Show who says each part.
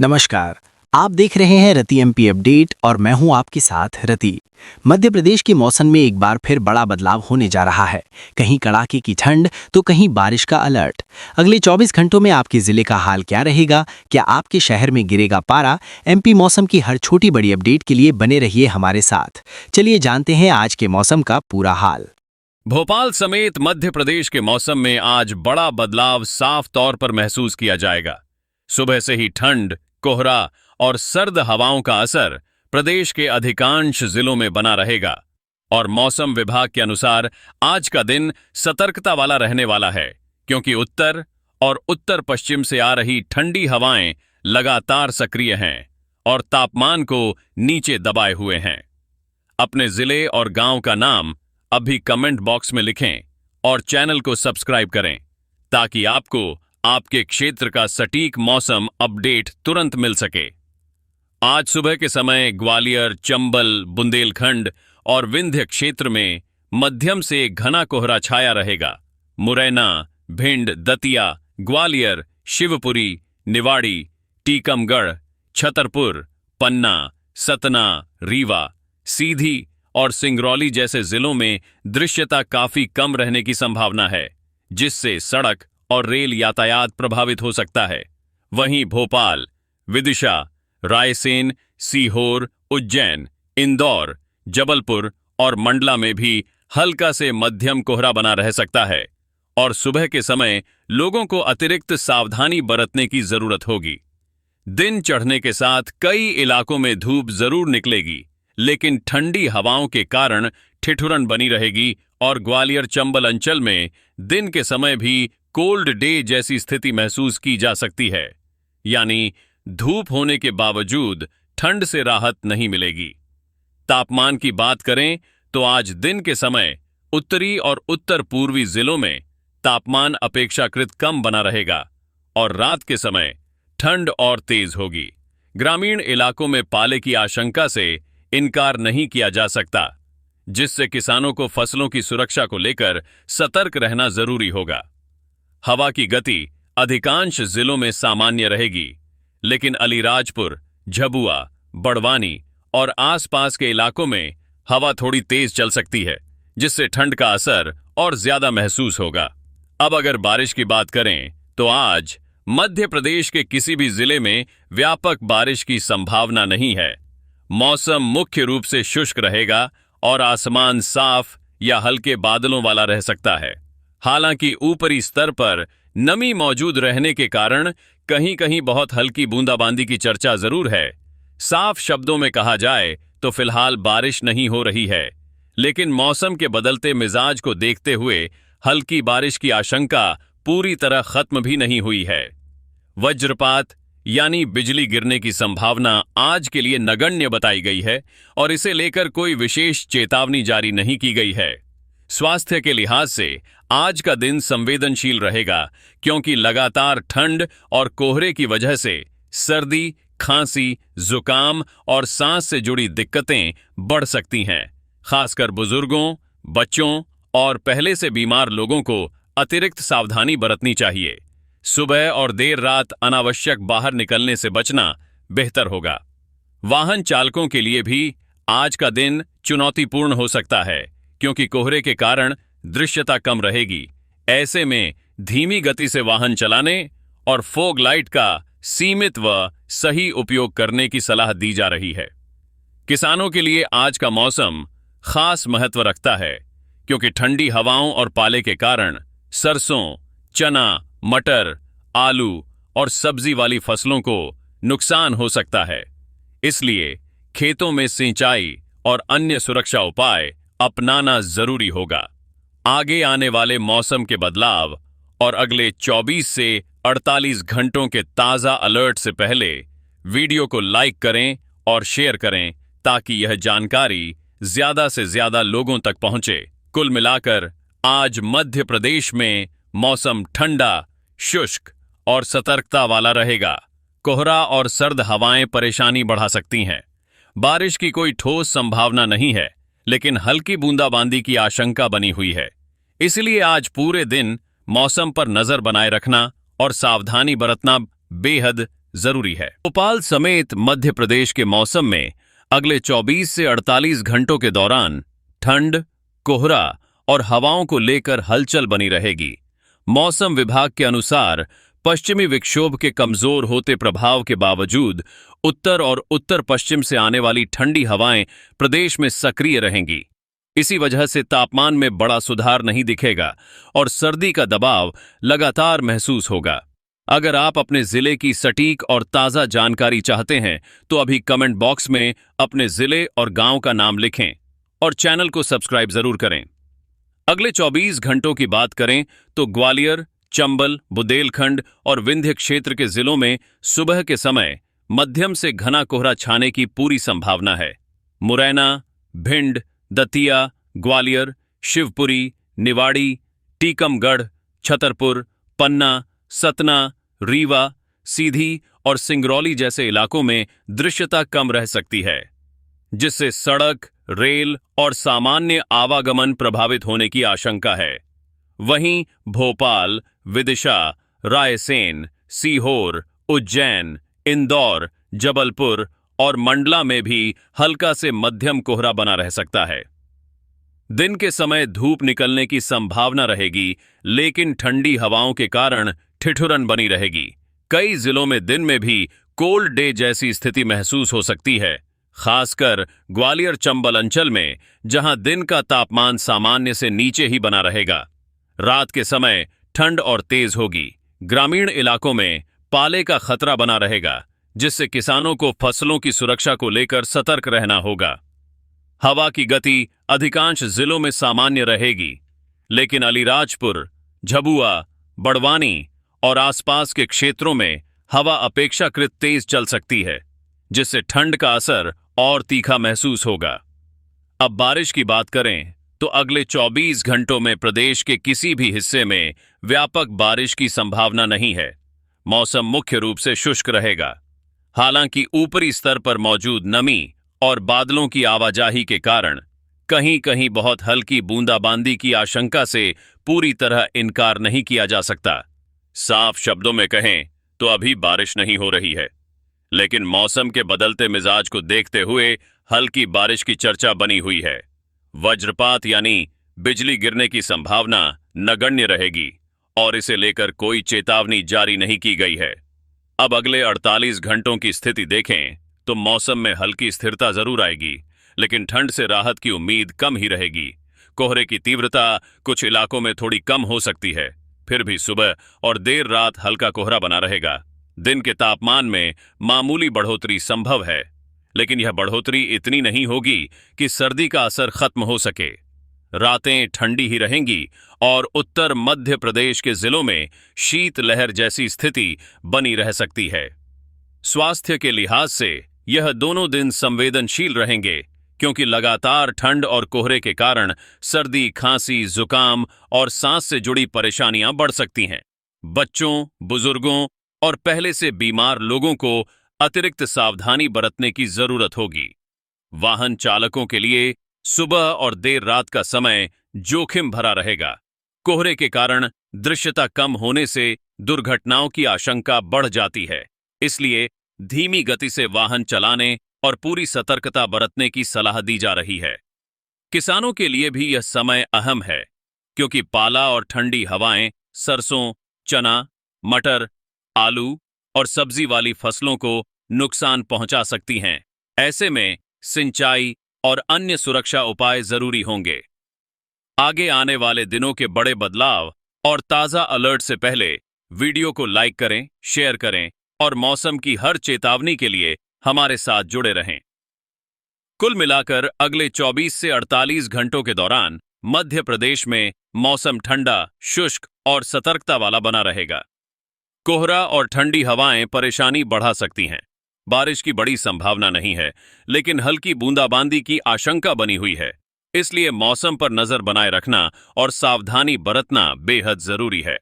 Speaker 1: नमस्कार। आप देख रहे हैं रति एमपी अपडेट और मैं हूं आपके साथ रति। मध्य प्रदेश के मौसम में एक बार फिर बड़ा बदलाव होने जा रहा है। कहीं कड़ाके की ठंड तो कहीं बारिश का अलर्ट। अगले 24 घंटों में आपके जिले का हाल क्या रहेगा? क्या आपके शहर में गिरेगा पारा? एमपी मौसम की हर छोटी बड़ी अपडेट के लिए बने रहिए हमारे साथ। चलिए जानते हैं आज के मौसम का पूरा हाल।
Speaker 2: भोपाल समेत मध्य प्रदेश के मौसम में आज बड़ा बदलाव साफ तौर पर महसूस किया जाएगा। सुबह से ही ठंड, कोहरा और सर्द हवाओं का असर प्रदेश के अधिकांश जिलों में बना रहेगा और मौसम विभाग के अनुसार आज का दिन सतर्कता वाला रहने वाला है, क्योंकि उत्तर और उत्तर पश्चिम से आ रही ठंडी हवाएं लगातार सक्रिय हैं और तापमान को नीचे दबाए हुए हैं। अपने जिले और गांव का नाम अभी कमेंट बॉक्स में लिखें और चैनल को सब्सक्राइब करें ताकि आपको आपके क्षेत्र का सटीक मौसम अपडेट तुरंत मिल सके। आज सुबह के समय ग्वालियर, चंबल, बुंदेलखंड और विंध्य क्षेत्र में मध्यम से घना कोहरा छाया रहेगा। मुरैना, भिंड, दतिया, ग्वालियर, शिवपुरी, निवाड़ी, टीकमगढ़, छतरपुर, पन्ना, सतना, रीवा, सीधी और सिंगरौली जैसे जिलों में दृश्यता काफी कम रहने की संभावना है, जिससे सड़क और रेल यातायात प्रभावित हो सकता है। वहीं भोपाल, विदिशा, रायसेन, सीहोर, उज्जैन, इंदौर, जबलपुर और मंडला में भी हल्का से मध्यम कोहरा बना रह सकता है और सुबह के समय लोगों को अतिरिक्त सावधानी बरतने की जरूरत होगी। दिन चढ़ने के साथ कई इलाकों में धूप जरूर निकलेगी, लेकिन ठंडी हवाओं के कारण ठिठुरन बनी रहेगी और ग्वालियर, चंबल अंचल में दिन के समय भी कोल्ड डे जैसी स्थिति महसूस की जा सकती है, यानी धूप होने के बावजूद ठंड से राहत नहीं मिलेगी। तापमान की बात करें तो आज दिन के समय उत्तरी और उत्तर पूर्वी जिलों में तापमान अपेक्षाकृत कम बना रहेगा और रात के समय ठंड और तेज होगी। ग्रामीण इलाकों में पाले की आशंका से इनकार नहीं किया जा सकता, जिससे किसानों को फसलों की सुरक्षा को लेकर सतर्क रहना जरूरी होगा। हवा की गति अधिकांश जिलों में सामान्य रहेगी, लेकिन अलीराजपुर, झबुआ, बड़वानी और आसपास के इलाकों में हवा थोड़ी तेज चल सकती है, जिससे ठंड का असर और ज्यादा महसूस होगा। अब अगर बारिश की बात करें तो आज मध्य प्रदेश के किसी भी जिले में व्यापक बारिश की संभावना नहीं है। मौसम मुख्य रूप से शुष्क रहेगा और आसमान साफ या हल्के बादलों वाला रह सकता है। हालांकि ऊपरी स्तर पर नमी मौजूद रहने के कारण कहीं-कहीं बहुत हल्की बूंदाबांदी की चर्चा जरूर है। साफ शब्दों में कहा जाए तो फिलहाल बारिश नहीं हो रही है, लेकिन मौसम के बदलते मिजाज को देखते हुए हल्की बारिश की आशंका पूरी तरह खत्म भी नहीं हुई है। वज्रपात यानी बिजली गिरने की संभावना आज के लिए नगण्य बताई गई है और इसे लेकर कोई विशेष चेतावनी जारी नहीं की गई है। स्वास्थ्य के लिहाज से आज का दिन संवेदनशील रहेगा, क्योंकि लगातार ठंड और कोहरे की वजह से सर्दी, खांसी, जुकाम और सांस से जुड़ी दिक्कतें बढ़ सकती हैं। खासकर बुजुर्गों, बच्चों और पहले से बीमार लोगों को अतिरिक्त सावधानी बरतनी चाहिए। सुबह और देर रात अनावश्यक बाहर निकलने से बचना बेहतर होगा। वाहन चालकों के लिए भी आज का दिन चुनौतीपूर्ण हो सकता है, क्योंकि कोहरे के कारण दृश्यता कम रहेगी। ऐसे में धीमी गति से वाहन चलाने और फॉग लाइट का सीमित व सही उपयोग करने की सलाह दी जा रही है। किसानों के लिए आज का मौसम खास महत्व रखता है, क्योंकि ठंडी हवाओं और पाले के कारण सरसों, चना, मटर, आलू और सब्जी वाली फसलों को नुकसान हो सकता है। इसलिए खेतों में सिंचाई और अन्य सुरक्षा उपाय अपनाना जरूरी होगा। आगे आने वाले मौसम के बदलाव और अगले 24 से 48 घंटों के ताज़ा अलर्ट से पहले वीडियो को लाइक करें और शेयर करें, ताकि यह जानकारी ज्यादा से ज्यादा लोगों तक पहुंचे। कुल मिलाकर आज मध्य प्रदेश में मौसम ठंडा, शुष्क और सतर्कता वाला रहेगा। कोहरा और सर्द हवाएं परेशानी बढ़ा सकती हैं। बारिश की कोई ठोस संभावना नहीं है, लेकिन हल्की बूंदाबांदी की आशंका बनी हुई है। इसलिए आज पूरे दिन मौसम पर नजर बनाए रखना और सावधानी बरतना बेहद जरूरी है। भोपाल समेत मध्य प्रदेश के मौसम में अगले 24 से 48 घंटों के दौरान ठंड, कोहरा और हवाओं को लेकर हलचल बनी रहेगी। मौसम विभाग के अनुसार पश्चिमी विक्षोभ के कमजोर होते प्रभाव के बावजूद उत्तर और उत्तर पश्चिम से आने वाली ठंडी हवाएं प्रदेश में सक्रिय रहेंगी। इसी वजह से तापमान में बड़ा सुधार नहीं दिखेगा और सर्दी का दबाव लगातार महसूस होगा। अगर आप अपने जिले की सटीक और ताजा जानकारी चाहते हैं तो अभी कमेंट बॉक्स में अपने जिले और गांव का नाम लिखें और चैनल को सब्सक्राइब जरूर करें। अगले 24 घंटों की बात करें तो ग्वालियर, चंबल, बुंदेलखंड और विंध्य क्षेत्र के जिलों में सुबह के समय मध्यम से घना कोहरा छाने की पूरी संभावना है। मुरैना, भिंड, दतिया, ग्वालियर, शिवपुरी, निवाड़ी, टीकमगढ़, छतरपुर, पन्ना, सतना, रीवा, सीधी और सिंगरौली जैसे इलाकों में दृश्यता कम रह सकती है, जिससे सड़क, रेल और सामान्य आवागमन प्रभावित होने की आशंका है। वहीं भोपाल, विदिशा, रायसेन, सीहोर, उज्जैन, इंदौर, जबलपुर और मंडला में भी हल्का से मध्यम कोहरा बना रह सकता है। दिन के समय धूप निकलने की संभावना रहेगी, लेकिन ठंडी हवाओं के कारण ठिठुरन बनी रहेगी। कई जिलों में दिन में भी कोल्ड डे जैसी स्थिति महसूस हो सकती है, खासकर ग्वालियर चंबल अंचल में, जहां दिन का तापमान सामान्य से नीचे ही बना रहेगा। रात के समय ठंड और तेज होगी। ग्रामीण इलाकों में पाले का खतरा बना रहेगा, जिससे किसानों को फसलों की सुरक्षा को लेकर सतर्क रहना होगा। हवा की गति अधिकांश जिलों में सामान्य रहेगी, लेकिन अलीराजपुर, झबुआ, बड़वानी और आसपास के क्षेत्रों में हवा अपेक्षाकृत तेज चल सकती है, जिससे ठंड का असर और तीखा महसूस होगा। अब बारिश की बात करें तो अगले 24 घंटों में प्रदेश के किसी भी हिस्से में व्यापक बारिश की संभावना नहीं है। मौसम मुख्य रूप से शुष्क रहेगा। हालांकि ऊपरी स्तर पर मौजूद नमी और बादलों की आवाजाही के कारण कहीं कहीं बहुत हल्की बूंदाबांदी की आशंका से पूरी तरह इनकार नहीं किया जा सकता। साफ शब्दों में कहें तो अभी बारिश नहीं हो रही है, लेकिन मौसम के बदलते मिजाज को देखते हुए हल्की बारिश की चर्चा बनी हुई है। वज्रपात यानी बिजली गिरने की संभावना नगण्य रहेगी और इसे लेकर कोई चेतावनी जारी नहीं की गई है। अब अगले 48 घंटों की स्थिति देखें तो मौसम में हल्की स्थिरता जरूर आएगी, लेकिन ठंड से राहत की उम्मीद कम ही रहेगी। कोहरे की तीव्रता कुछ इलाकों में थोड़ी कम हो सकती है, फिर भी सुबह और देर रात हल्का कोहरा बना रहेगा। दिन के तापमान में मामूली बढ़ोतरी संभव है, लेकिन यह बढ़ोतरी इतनी नहीं होगी कि सर्दी का असर खत्म हो सके। रातें ठंडी ही रहेंगी और उत्तर मध्य प्रदेश के जिलों में शीतलहर जैसी स्थिति बनी रह सकती है। स्वास्थ्य के लिहाज से यह दोनों दिन संवेदनशील रहेंगे, क्योंकि लगातार ठंड और कोहरे के कारण सर्दी, खांसी, जुकाम और सांस से जुड़ी परेशानियां बढ़ सकती हैं। बच्चों, बुजुर्गों और पहले से बीमार लोगों को अतिरिक्त सावधानी बरतने की जरूरत होगी। वाहन चालकों के लिए सुबह और देर रात का समय जोखिम भरा रहेगा। कोहरे के कारण दृश्यता कम होने से दुर्घटनाओं की आशंका बढ़ जाती है, इसलिए धीमी गति से वाहन चलाने और पूरी सतर्कता बरतने की सलाह दी जा रही है। किसानों के लिए भी यह समय अहम है, क्योंकि पाला और ठंडी हवाएं सरसों, चना, मटर, आलू और सब्जी वाली फसलों को नुकसान पहुंचा सकती हैं। ऐसे में सिंचाई और अन्य सुरक्षा उपाय जरूरी होंगे। आगे आने वाले दिनों के बड़े बदलाव और ताजा अलर्ट से पहले वीडियो को लाइक करें, शेयर करें और मौसम की हर चेतावनी के लिए हमारे साथ जुड़े रहें। कुल मिलाकर अगले 24 से 48 घंटों के दौरान मध्य प्रदेश में मौसम ठंडा, शुष्क और सतर्कता वाला बना रहेगा। कोहरा और ठंडी हवाएं परेशानी बढ़ा सकती हैं। बारिश की बड़ी संभावना नहीं है, लेकिन हल्की बूंदाबांदी की आशंका बनी हुई है। इसलिए मौसम पर नजर बनाए रखना और सावधानी बरतना बेहद जरूरी है।